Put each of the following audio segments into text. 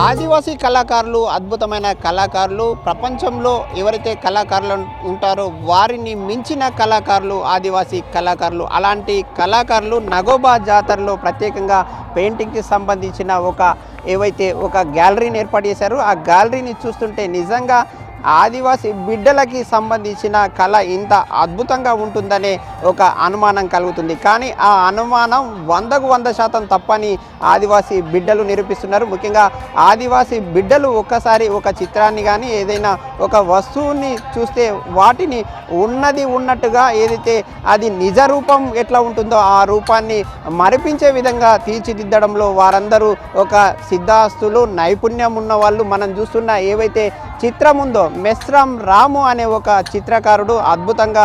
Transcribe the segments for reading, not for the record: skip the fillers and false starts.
ఆదివాసీ కళాకారులు అద్భుతమైన కళాకారులు. ప్రపంచంలో ఎవరైతే కళాకారులు ఉంటారో వారిని మించిన కళాకారులు ఆదివాసీ కళాకారులు. అలాంటి కళాకారులు నగోబా జాతరలో ప్రత్యేకంగా పెయింటింగ్కి సంబంధించిన ఒక గ్యాలరీని ఏర్పాటు చేశారు. ఆ గ్యాలరీని చూస్తుంటే నిజంగా ఆదివాసీ బిడ్డలకి సంబంధించిన కళ ఇంత అద్భుతంగా ఉంటుందనే ఒక అనుమానం కలుగుతుంది. కానీ ఆ అనుమానం 100% తప్పని ఆదివాసీ బిడ్డలు నిరూపిస్తున్నారు. ముఖ్యంగా ఆదివాసీ బిడ్డలు ఒక్కసారి ఒక చిత్రాన్ని కానీ ఏదైనా ఒక వస్తువుని చూస్తే వాటిని ఉన్నట్టుగా ఏదైతే అది నిజ రూపం ఎట్లా ఉంటుందో ఆ రూపాన్ని మరిపించే విధంగా తీర్చిదిద్దడంలో వారందరూ ఒక సిద్ధాస్తులు, నైపుణ్యం ఉన్న వాళ్ళు. మనం చూస్తున్న ఏవైతే చిత్రం ఉందో మెస్రం రాము అనే ఒక చిత్రకారుడు అద్భుతంగా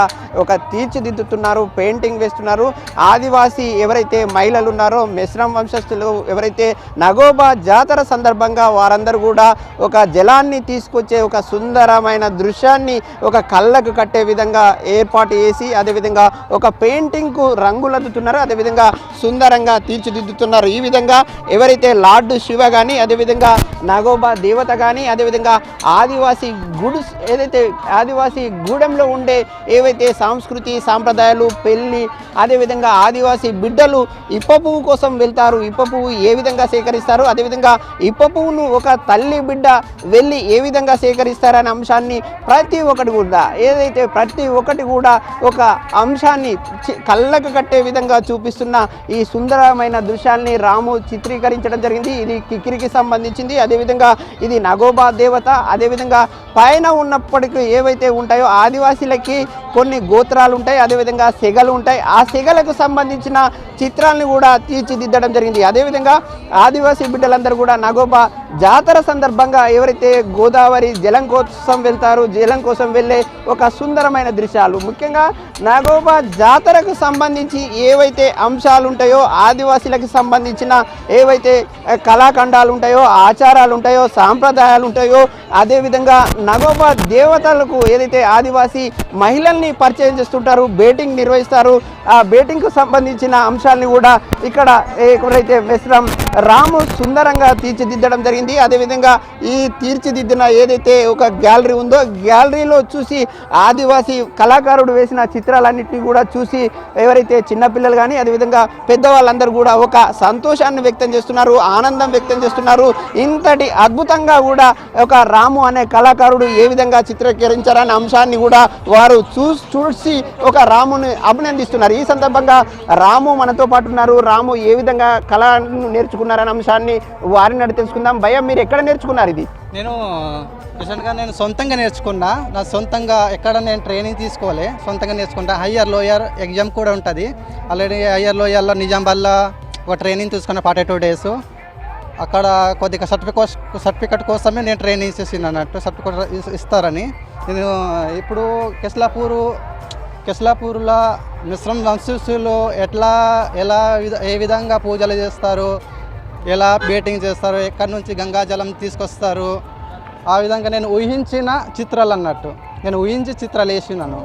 తీర్చిదిద్దుతున్నారు, పెయింటింగ్ వేస్తున్నారు. ఆదివాసీ ఎవరైతే మహిళలు ఉన్నారో మెస్రం వంశస్థులు ఎవరైతే నగోబా జాతర సందర్భంగా వారందరూ కూడా ఒక జలాన్ని తీసుకొచ్చే ఒక సుందరమైన దృశ్యాన్ని ఒక కళ్ళకు కట్టే విధంగా ఏర్పాటు చేసి అదేవిధంగా ఒక పెయింటింగ్కు రంగులద్దుతున్నారు, అదేవిధంగా సుందరంగా తీర్చిదిద్దుతున్నారు. ఈ విధంగా ఎవరైతే లార్డ్ శివ కానీ అదేవిధంగా నగోబా దేవత కానీ అదేవిధంగా ఆదివాసీ ఆదివాసీ గూడెంలో ఉండే ఏవైతే సంస్కృతి సాంప్రదాయాలు, పెళ్ళి, అదేవిధంగా ఆదివాసీ బిడ్డలు ఇప్ప పువ్వు కోసం వెళ్తారు, ఇప్ప పువ్వు ఏ విధంగా సేకరిస్తారు, అదేవిధంగా ఇప్ప పువ్వును ఒక తల్లి బిడ్డ వెళ్ళి ఏ విధంగా సేకరిస్తారనే అంశాన్ని ప్రతి ఒక్కటి కూడా ఒక అంశాన్ని కళ్ళకు కట్టే విధంగా చూపిస్తున్న ఈ సుందరమైన దృశ్యాల్ని రాము చిత్రీకరించడం జరిగింది. ఇది కిక్కిరికి సంబంధించింది. అదేవిధంగా ఇది నగోబా దేవత. అదేవిధంగా పైన ఉన్నప్పటికీ ఏవైతే ఉంటాయో ఆదివాసీలకి కొన్ని గోత్రాలు ఉంటాయి, అదేవిధంగా సెగలు ఉంటాయి. ఆ సెగలకు సంబంధించిన చిత్రాలను కూడా తీర్చిదిద్దడం జరిగింది. అదేవిధంగా ఆదివాసీ బిడ్డలందరూ కూడా నగోబా జాతర సందర్భంగా ఎవరైతే గోదావరి జలం కోసం వెళ్ళే ఒక సుందరమైన దృశ్యాలు, ముఖ్యంగా నగోబా జాతరకు సంబంధించి ఏవైతే అంశాలు ఉంటాయో ఆదివాసీలకు సంబంధించిన ఏవైతే కళాఖండాలు ఉంటాయో, ఆచారాలు ఉంటాయో, సాంప్రదాయాలు ఉంటాయో, అదేవిధంగా నగోబా దేవతలకు ఏదైతే ఆదివాసీ మహిళల్ని పరిచయం చేస్తుంటారు, బేటింగ్ నిర్వహిస్తారు. ఆ బేటింగ్కు సంబంధించిన అంశాలని కూడా ఇక్కడ ఎవరైతే మెస్రం రాము సుందరంగా తీర్చిదిద్దడం జరిగింది. అదేవిధంగా ఈ తీర్చిదిద్దిన ఏదైతే ఒక గ్యాలరీ ఉందో గ్యాలరీలో చూసి ఆదివాసీ కళాకారుడు వేసిన చిత్రాలన్నింటినీ కూడా చూసి ఎవరైతే చిన్నపిల్లలు కానీ అదేవిధంగా పెద్దవాళ్ళందరూ కూడా ఒక సంతోషాన్ని వ్యక్తం చేస్తున్నారు, ఆనందం వ్యక్తం చేస్తున్నారు. ఇంతటి అద్భుతంగా కూడా ఒక రాము అనే కళాకారుడు ఏ విధంగా చిత్రీకరించారనే అంశాన్ని కూడా వారు చూసి ఒక రాముని అభినందిస్తున్నారు. ఈ సందర్భంగా రాము మనతో పాటు ఉన్నారు. రాము ఏ విధంగా కళను నేర్చుకున్నారనే అంశాన్ని వారిని అడిగి తెలుసుకుందాం. భయ్య, మీరు ఎక్కడ నేర్చుకున్నారు ఇది? నేను సొంతంగా నేర్చుకున్నా. నా సొంతంగా ఎక్కడ నేను ట్రైనింగ్ తీసుకోవాలి, సొంతంగా నేర్చుకుంటా. హయ్యర్ లోయర్ ఎగ్జామ్ కూడా ఉంటుంది. ఆల్రెడీ హయ్యర్ లోయర్లో నిజామాబాద్లో ఒక ట్రైనింగ్ తీసుకున్నా 42 days. అక్కడ కొద్దిగా సర్టిఫికెట్ కోసమే నేను ట్రైనింగ్ చేసింది అన్నట్టు. సర్టిఫికెట్ ఇస్తారని నేను ఇప్పుడు కెస్లాపూర్లో మిశ్రమ వంశస్థులు ఏ విధంగా పూజలు చేస్తారు, ఎలా బేటింగ్ చేస్తారు, ఎక్కడి నుంచి గంగాజలం తీసుకొస్తారు, ఆ విధంగా నేను ఊహించిన చిత్రాలు అన్నట్టు. నేను ఊహించి చిత్రాలు వేసినాను.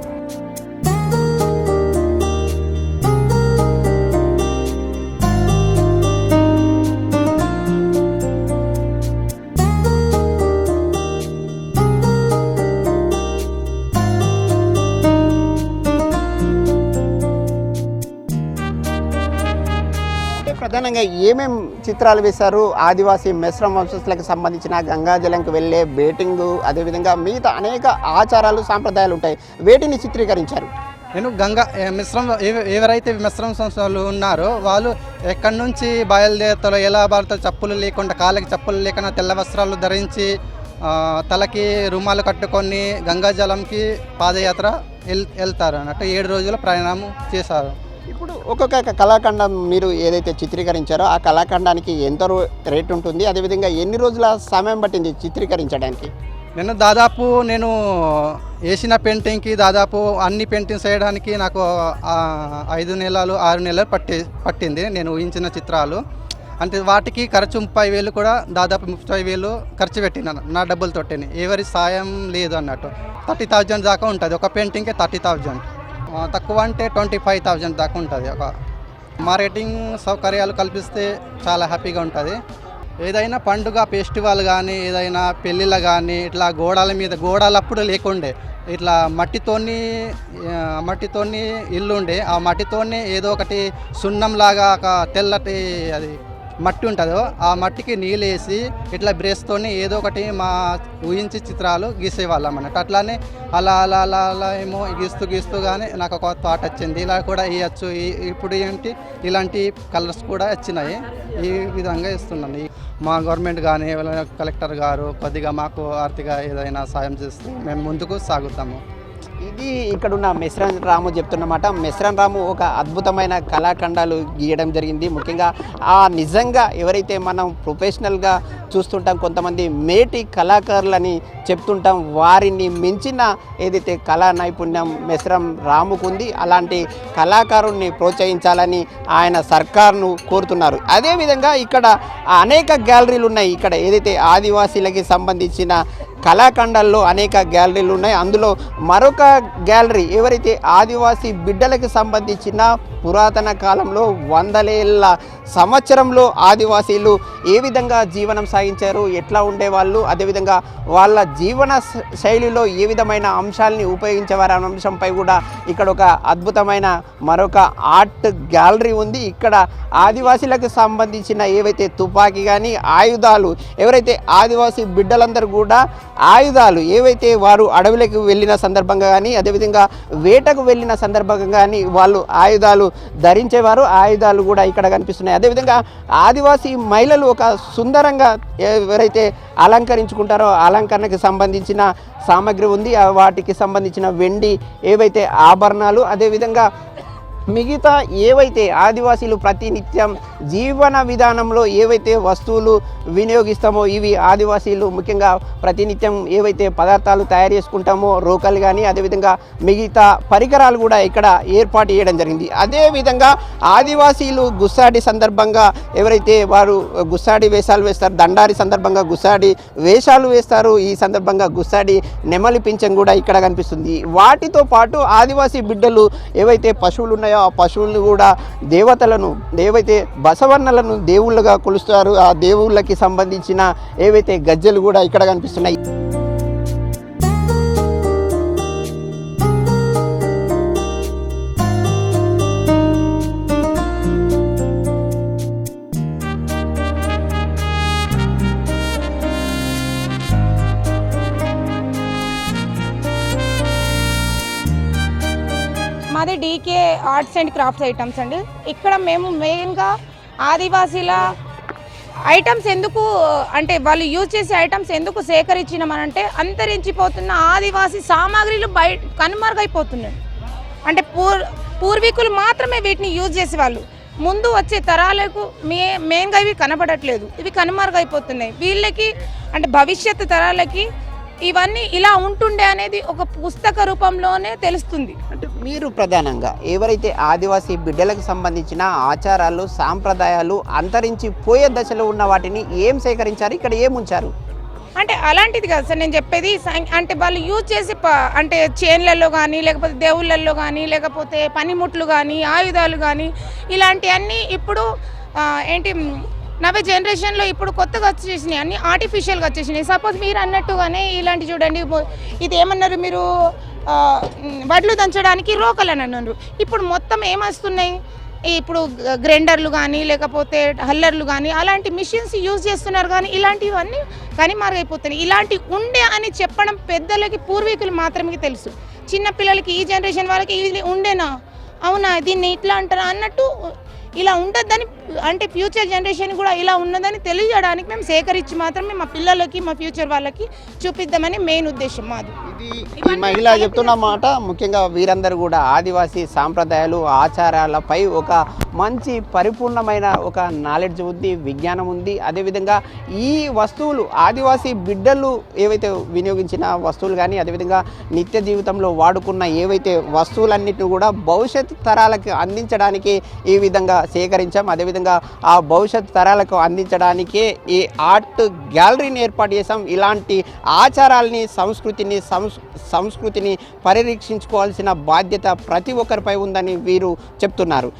ప్రధానంగా ఏమేమి చిత్రాలు వేశారు? ఆదివాసీ మెస్రం వంశస్థులకు సంబంధించిన గంగాజలంకి వెళ్ళే బేటింగు, అదేవిధంగా మిగతా అనేక ఆచారాలు సాంప్రదాయాలు ఉంటాయి, వేటిని చిత్రీకరించారు? నేను ఎవరైతే మిశ్రమ సంస్థలు ఉన్నారో వాళ్ళు ఎక్కడి నుంచి బయలుదేరుతారో, ఎలా పడతారో, చెప్పులు లేకుండా, కాళ్ళకి చెప్పులు లేకుండా తెల్ల వస్త్రాలు ధరించి తలకి రుమాలు కట్టుకొని గంగాజలంకి పాదయాత్ర వెళ్తారు అన్నట్టు. 7 రోజుల ప్రయాణం చేశారు. ఇప్పుడు ఒక్కొక్క కళాఖండం మీరు ఏదైతే చిత్రీకరించారో ఆ కళాఖండానికి ఎంత రేట్ ఉంటుంది, అదేవిధంగా ఎన్ని రోజుల సమయం పట్టింది చిత్రీకరించడానికి? నేను వేసిన పెయింటింగ్కి దాదాపు అన్ని పెయింటింగ్స్ వేయడానికి నాకు 5 నెలలు 6 నెలలు పట్టింది. నేను ఊహించిన చిత్రాలు అంటే వాటికి ఖర్చు 30,000 కూడా, దాదాపు 30,000 ఖర్చు పెట్టినాను నా డబ్బులతోటి. ఎవరి సాయం లేదు అన్నట్టు. 30,000 దాకా ఉంటుంది ఒక పెయింటింగ్కి. 30,000 తక్కువ అంటే 25,000 దాకా ఉంటుంది. ఒక మార్కెటింగ్ సౌకర్యాలు కల్పిస్తే చాలా హ్యాపీగా ఉంటుంది. ఏదైనా పండుగ ఫెస్టివల్ కానీ ఏదైనా పెళ్ళిళ్ళ కానీ ఇట్లా గోడల మీద గోడలు అప్పుడు లేకుండే ఇట్లా మట్టితోని ఇల్లు ఉండే ఆ మట్టితోనే ఏదో ఒకటి సున్నంలాగా ఒక తెల్లటి అది మట్టి ఉంటుందో ఆ మట్టికి నీళ్ళు వేసి ఇట్లా బ్రష్తోని ఏదో ఒకటి మా ఊహించి చిత్రాలు గీసేవాళ్ళం అన్నట్టు. అట్లానే అలా అలా అలా అలా ఏమో గీస్తూ కానీ నాకు ఒక థాట్ వచ్చింది, ఇలా కూడా వేయచ్చు. ఇప్పుడు ఏంటి ఇలాంటి కలర్స్ కూడా వచ్చినాయి, ఈ విధంగా ఇస్తున్నాను. మా గవర్నమెంట్ కానీ కలెక్టర్ గారు కొద్దిగా మాకు ఆర్థిక ఏదైనా సాయం చేస్తే మేము ముందుకు సాగుతాము. ఇది ఇక్కడున్న మెస్రం రాము చెప్తున్నమాట. మెస్రం రాము ఒక అద్భుతమైన కళాఖండాలు గీయడం జరిగింది. ముఖ్యంగా నిజంగా ఎవరైతే మనం ప్రొఫెషనల్గా చూస్తుంటాం, కొంతమంది మేటి కళాకారులని చెప్తుంటాం, వారిని మించిన ఏదైతే కళా నైపుణ్యం మెస్రం రాముకు ఉంది. అలాంటి కళాకారుణ్ణి ప్రోత్సహించాలని ఆయన సర్కార్ను కోరుతున్నారు. అదేవిధంగా ఇక్కడ అనేక గ్యాలరీలు ఉన్నాయి. ఇక్కడ ఏదైతే ఆదివాసీలకి సంబంధించిన కళాఖండాల్లో అనేక గ్యాలరీలు ఉన్నాయి. అందులో మరొక గ్యాలరీ ఎవరైతే ఆదివాసీ బిడ్డలకు సంబంధించిన పురాతన కాలంలో వందలేళ్ళ సంవత్సరంలో ఆదివాసీలు ఏ విధంగా జీవనం సాగించారు, ఎట్లా ఉండేవాళ్ళు, అదేవిధంగా వాళ్ళ జీవన శైలిలో ఏ విధమైన అంశాలని ఉపయోగించేవారు అనే అంశంపై కూడా ఇక్కడ ఒక అద్భుతమైన మరొక ఆర్ట్ గ్యాలరీ ఉంది. ఇక్కడ ఆదివాసీలకు సంబంధించిన ఏవైతే తుపాకీ కానీ ఆయుధాలు, ఎవరైతే ఆదివాసీ బిడ్డలందరూ కూడా ఆయుధాలు ఏవైతే వారు అడవులకు వెళ్ళిన సందర్భంగా కానీ అదేవిధంగా వేటకు వెళ్ళిన సందర్భంగా కానీ వాళ్ళు ఆయుధాలు ధరించేవారు. ఆయుధాలు కూడా ఇక్కడ కనిపిస్తున్నాయి. అదేవిధంగా ఆదివాసీ మహిళలు ఒక సుందరంగా ఎవరైతే అలంకరించుకుంటారో అలంకరణకు సంబంధించిన సామాగ్రి ఉంది. వాటికి సంబంధించిన వెండి ఏవైతే ఆభరణాలు, అదేవిధంగా మిగతా ఏవైతే ఆదివాసీలు ప్రతినిత్యం జీవన విధానంలో ఏవైతే వస్తువులు వినియోగిస్తామో ఇవి ఆదివాసీలు ముఖ్యంగా ప్రతినిత్యం ఏవైతే పదార్థాలు తయారు చేసుకుంటామో రోకలు కానీ అదేవిధంగా మిగతా పరికరాలు కూడా ఇక్కడ ఏర్పాటు చేయడం జరిగింది. అదేవిధంగా ఆదివాసీలు గుస్సాడి సందర్భంగా ఎవరైతే వారు గుస్సాడి వేషాలు వేస్తారు, దండారి సందర్భంగా గుస్సాడి వేషాలు వేస్తారు. ఈ సందర్భంగా గుస్సాడి నెమలి పింఛం కూడా ఇక్కడ కనిపిస్తుంది. వాటితో పాటు ఆదివాసీ బిడ్డలు ఏవైతే పశువులు ఉన్నాయో ఆ పశువులను కూడా దేవతలను ఏవైతే బసవన్నలను దేవుళ్ళగా కొలుస్తారు, ఆ దేవుళ్ళకి సంబంధించిన ఏవైతే గజ్జలు కూడా ఇక్కడ కనిపిస్తున్నాయి. మాది DK arts and crafts items అండి. ఇక్కడ మేము మెయిన్గా ఆదివాసీల ఐటమ్స్ ఎందుకు అంటే వాళ్ళు యూజ్ చేసే ఐటమ్స్ ఎందుకు సేకరించినామనంటే అంతరించిపోతున్న ఆదివాసీ సామాగ్రిలు కనుమరుగైపోతున్నాయి. అంటే పూర్వీకులు మాత్రమే వీటిని యూజ్ చేసేవాళ్ళు. ముందు వచ్చే తరాలకు మెయిన్గా ఇవి కనబడట్లేదు, ఇవి కనుమరుగైపోతున్నాయి. వీళ్ళకి అంటే భవిష్యత్తు తరాలకి ఇవన్నీ ఇలా ఉంటుండే అనేది ఒక పుస్తక రూపంలోనే తెలుస్తుంది. అంటే మీరు ప్రధానంగా ఎవరైతే ఆదివాసీ బిడ్డలకు సంబంధించిన ఆచారాలు సాంప్రదాయాలు అంతరించిపోయే దశలో ఉన్న వాటిని ఏం సేకరించారు, ఇక్కడ ఏముంచారు? అంటే అలాంటిది కాదు సార్ నేను చెప్పేది. అంటే వాళ్ళు యూజ్ చేసే అంటే చేన్లలో కానీ లేకపోతే దేవుళ్ళల్లో కానీ లేకపోతే పనిముట్లు కానీ ఆయుధాలు కానీ ఇలాంటివన్నీ ఇప్పుడు ఏంటి నవే జనరేషన్లో ఇప్పుడు కొత్తగా వచ్చేసినాయి, అన్నీ ఆర్టిఫిషియల్గా వచ్చేసినాయి. సపోజ్ మీరు అన్నట్టుగానే ఇలాంటి చూడండి, ఇది ఏమన్నారు మీరు వడ్లు దంచడానికి రోకలు అని అన్నారు. ఇప్పుడు మొత్తం ఏమొస్తున్నాయి, ఇప్పుడు గ్రైండర్లు కానీ లేకపోతే హల్లర్లు కానీ అలాంటి మిషన్స్ యూజ్ చేస్తున్నారు. కానీ ఇలాంటివన్నీ కనుమరుగైపోతున్నాయి. ఇలాంటివి ఉండే అని చెప్పడం పెద్దలకి పూర్వీకులు మాత్రమే తెలుసు. చిన్నపిల్లలకి ఈ జనరేషన్ వాళ్ళకి ఇది ఉండేనా, అవునా, దీన్ని ఇట్లా అంటారా అన్నట్టు ఇలా ఉండద్దని, అంటే ఫ్యూచర్ జనరేషన్ కూడా ఇలా ఉన్నదని తెలియజేయడానికి మేము సేకరించి మాత్రమే మా పిల్లలకి మా ఫ్యూచర్ వాళ్ళకి చూపిద్దామని మెయిన్ ఉద్దేశం మాది. ఈ మహిళ చెప్తున్న మాట ముఖ్యంగా వీరందరూ కూడా ఆదివాసీ సాంప్రదాయాలు ఆచారాలపై ఒక మంచి పరిపూర్ణమైన ఒక నాలెడ్జ్ ఉంది, విజ్ఞానం ఉంది. అదేవిధంగా ఈ వస్తువులు ఆదివాసీ బిడ్డలు ఏవైతే వినియోగించిన వస్తువులు కానీ అదేవిధంగా నిత్య జీవితంలో వాడుకున్న ఏవైతే వస్తువులన్నిటిని కూడా భవిష్యత్ తరాలకు అందించడానికి ఈ విధంగా సేకరించాం. అదేవిధంగా ఆ భవిష్యత్ తరాలకు అందించడానికే ఈ ఆర్ట్ గ్యాలరీని ఏర్పాటు చేసాం. ఇలాంటి ఆచారాలని సంస్కృతిని పరిరక్షించుకోవాల్సిన బాధ్యత ప్రతి ఒక్కరిపై ఉందని వీరు చెప్తున్నారు.